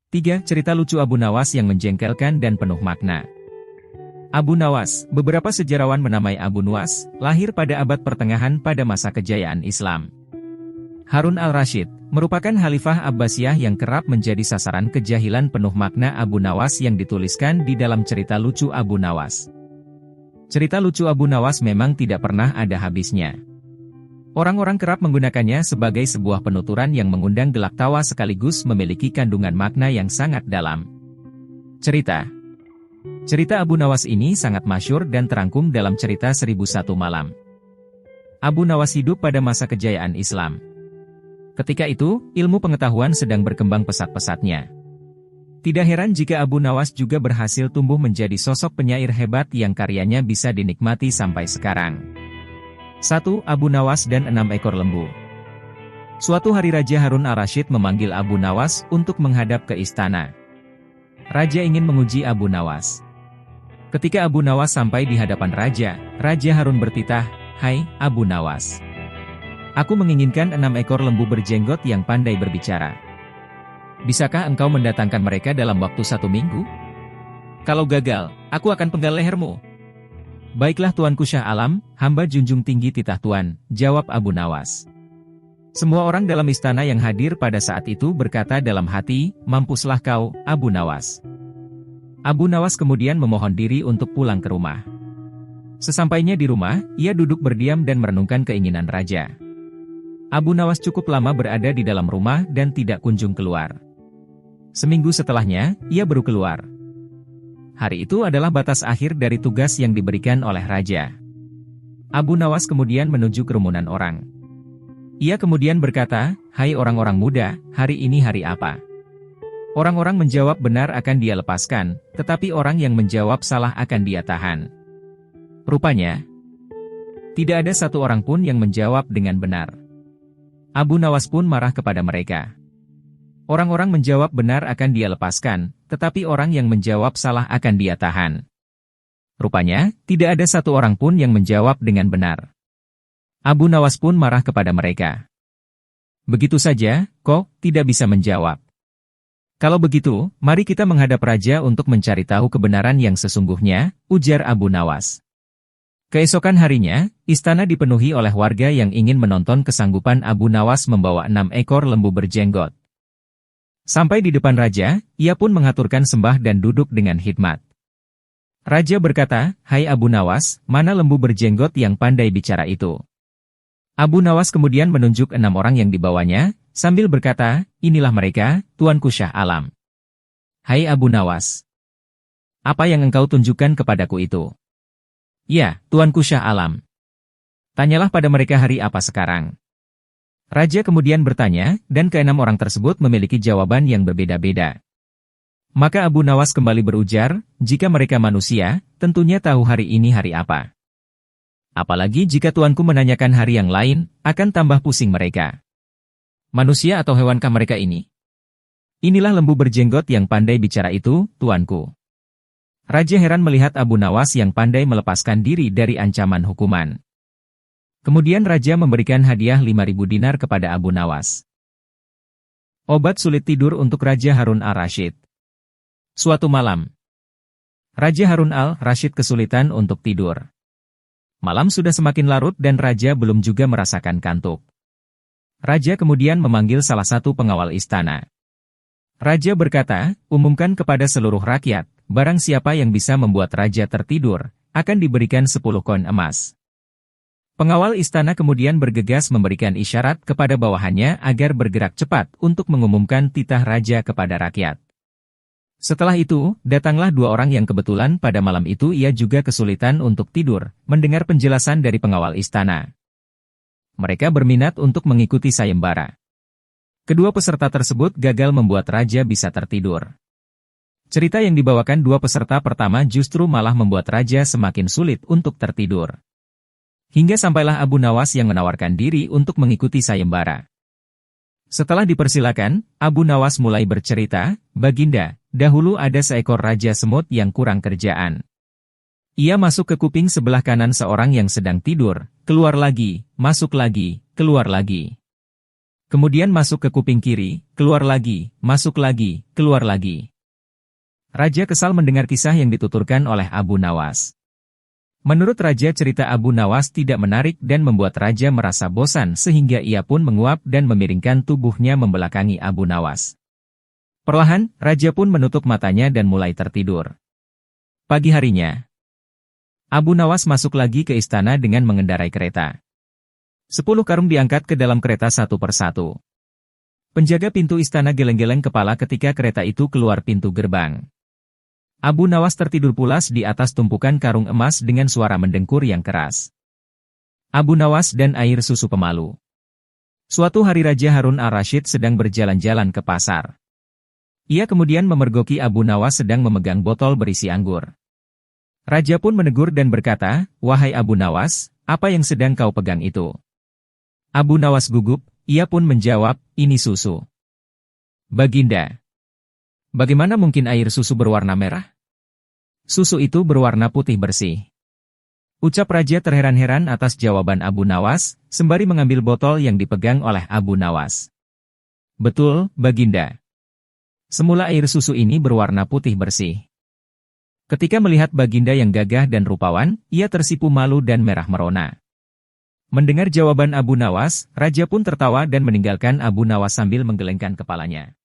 3. Cerita lucu Abu Nawas yang menjengkelkan dan penuh makna. Abu Nawas, beberapa sejarawan menamai Abu Nuwas, lahir pada abad pertengahan pada masa kejayaan Islam. Harun al-Rashid, merupakan Khalifah Abbasiyah yang kerap menjadi sasaran kejahilan penuh makna Abu Nawas yang dituliskan di dalam cerita lucu Abu Nawas. Cerita lucu Abu Nawas memang tidak pernah ada habisnya. Orang-orang kerap menggunakannya sebagai sebuah penuturan yang mengundang gelak tawa sekaligus memiliki kandungan makna yang sangat dalam. Cerita Abu Nawas ini sangat masyhur dan terangkum dalam cerita 1001 Malam. Abu Nawas hidup pada masa kejayaan Islam. Ketika itu, ilmu pengetahuan sedang berkembang pesat-pesatnya. Tidak heran jika Abu Nawas juga berhasil tumbuh menjadi sosok penyair hebat yang karyanya bisa dinikmati sampai sekarang. 1. Abu Nawas dan 6 ekor lembu. Suatu hari Raja Harun al-Rashid memanggil Abu Nawas untuk menghadap ke istana. Raja ingin menguji Abu Nawas. Ketika Abu Nawas sampai di hadapan Raja, Raja Harun bertitah, "Hai, Abu Nawas. Aku menginginkan 6 ekor lembu berjenggot yang pandai berbicara. Bisakah engkau mendatangkan mereka dalam waktu 1 minggu? Kalau gagal, aku akan penggal lehermu." "Baiklah Tuanku Syah Alam, hamba junjung tinggi titah Tuan," jawab Abu Nawas. Semua orang dalam istana yang hadir pada saat itu berkata dalam hati, "Mampuslah kau, Abu Nawas." Abu Nawas kemudian memohon diri untuk pulang ke rumah. Sesampainya di rumah, ia duduk berdiam dan merenungkan keinginan raja. Abu Nawas cukup lama berada di dalam rumah dan tidak kunjung keluar. Seminggu setelahnya, ia baru keluar. Hari itu adalah batas akhir dari tugas yang diberikan oleh raja. Abu Nawas kemudian menuju kerumunan orang. Ia kemudian berkata, "Hai orang-orang muda, hari ini hari apa?" Orang-orang menjawab benar akan dia lepaskan, tetapi orang yang menjawab salah akan dia tahan. Rupanya, tidak ada satu orang pun yang menjawab dengan benar. Abu Nawas pun marah kepada mereka. Orang-orang menjawab benar akan dia lepaskan, tetapi orang yang menjawab salah akan dia tahan. Rupanya, tidak ada satu orang pun yang menjawab dengan benar. Abu Nawas pun marah kepada mereka. "Begitu saja, kok tidak bisa menjawab? Kalau begitu, mari kita menghadap raja untuk mencari tahu kebenaran yang sesungguhnya," ujar Abu Nawas. Keesokan harinya, istana dipenuhi oleh warga yang ingin menonton kesanggupan Abu Nawas membawa 6 ekor lembu berjenggot. Sampai di depan raja, ia pun mengaturkan sembah dan duduk dengan khidmat. Raja berkata, "Hai Abu Nawas, mana lembu berjenggot yang pandai bicara itu?" Abu Nawas kemudian menunjuk 6 orang yang dibawanya, sambil berkata, "Inilah mereka, Tuanku Syah Alam." "Hai Abu Nawas, apa yang engkau tunjukkan kepadaku itu?" "Ya, Tuanku Syah Alam." "Tanyalah pada mereka hari apa sekarang." Raja kemudian bertanya, dan ke-6 orang tersebut memiliki jawaban yang berbeda-beda. Maka Abu Nawas kembali berujar, "Jika mereka manusia, tentunya tahu hari ini hari apa. Apalagi jika tuanku menanyakan hari yang lain, akan tambah pusing mereka. Manusia atau hewankah mereka ini? Inilah lembu berjenggot yang pandai bicara itu, tuanku." Raja heran melihat Abu Nawas yang pandai melepaskan diri dari ancaman hukuman. Kemudian raja memberikan hadiah 5.000 dinar kepada Abu Nawas. Obat sulit tidur untuk Raja Harun al-Rashid. Suatu malam, Raja Harun al-Rashid kesulitan untuk tidur. Malam sudah semakin larut dan raja belum juga merasakan kantuk. Raja kemudian memanggil salah satu pengawal istana. Raja berkata, "Umumkan kepada seluruh rakyat, barang siapa yang bisa membuat raja tertidur, akan diberikan 10 koin emas." Pengawal istana kemudian bergegas memberikan isyarat kepada bawahannya agar bergerak cepat untuk mengumumkan titah raja kepada rakyat. Setelah itu, datanglah 2 orang yang kebetulan pada malam itu ia juga kesulitan untuk tidur, mendengar penjelasan dari pengawal istana. Mereka berminat untuk mengikuti sayembara. Kedua peserta tersebut gagal membuat raja bisa tertidur. Cerita yang dibawakan 2 peserta pertama justru malah membuat raja semakin sulit untuk tertidur. Hingga sampailah Abu Nawas yang menawarkan diri untuk mengikuti sayembara. Setelah dipersilakan, Abu Nawas mulai bercerita, "Baginda, dahulu ada seekor raja semut yang kurang kerjaan. Ia masuk ke kuping sebelah kanan seorang yang sedang tidur, keluar lagi, masuk lagi, keluar lagi. Kemudian masuk ke kuping kiri, keluar lagi, masuk lagi, keluar lagi. Raja kesal mendengar kisah yang dituturkan oleh Abu Nawas. Menurut Raja, cerita Abu Nawas tidak menarik dan membuat Raja merasa bosan sehingga ia pun menguap dan memiringkan tubuhnya membelakangi Abu Nawas. Perlahan, Raja pun menutup matanya dan mulai tertidur. Pagi harinya, Abu Nawas masuk lagi ke istana dengan mengendarai kereta. 10 karung diangkat ke dalam kereta satu persatu. Penjaga pintu istana geleng-geleng kepala ketika kereta itu keluar pintu gerbang. Abu Nawas tertidur pulas di atas tumpukan karung emas dengan suara mendengkur yang keras. Abu Nawas dan air susu pemalu. Suatu hari Raja Harun al-Rashid sedang berjalan-jalan ke pasar. Ia kemudian memergoki Abu Nawas sedang memegang botol berisi anggur. Raja pun menegur dan berkata, "Wahai Abu Nawas, apa yang sedang kau pegang itu?" Abu Nawas gugup, ia pun menjawab, "Ini susu." "Baginda, bagaimana mungkin air susu berwarna merah? Susu itu berwarna putih bersih." Ucap Raja terheran-heran atas jawaban Abu Nawas, sembari mengambil botol yang dipegang oleh Abu Nawas. "Betul, Baginda. Semula air susu ini berwarna putih bersih." Ketika melihat Baginda yang gagah dan rupawan, ia tersipu malu dan merah merona. Mendengar jawaban Abu Nawas, Raja pun tertawa dan meninggalkan Abu Nawas sambil menggelengkan kepalanya.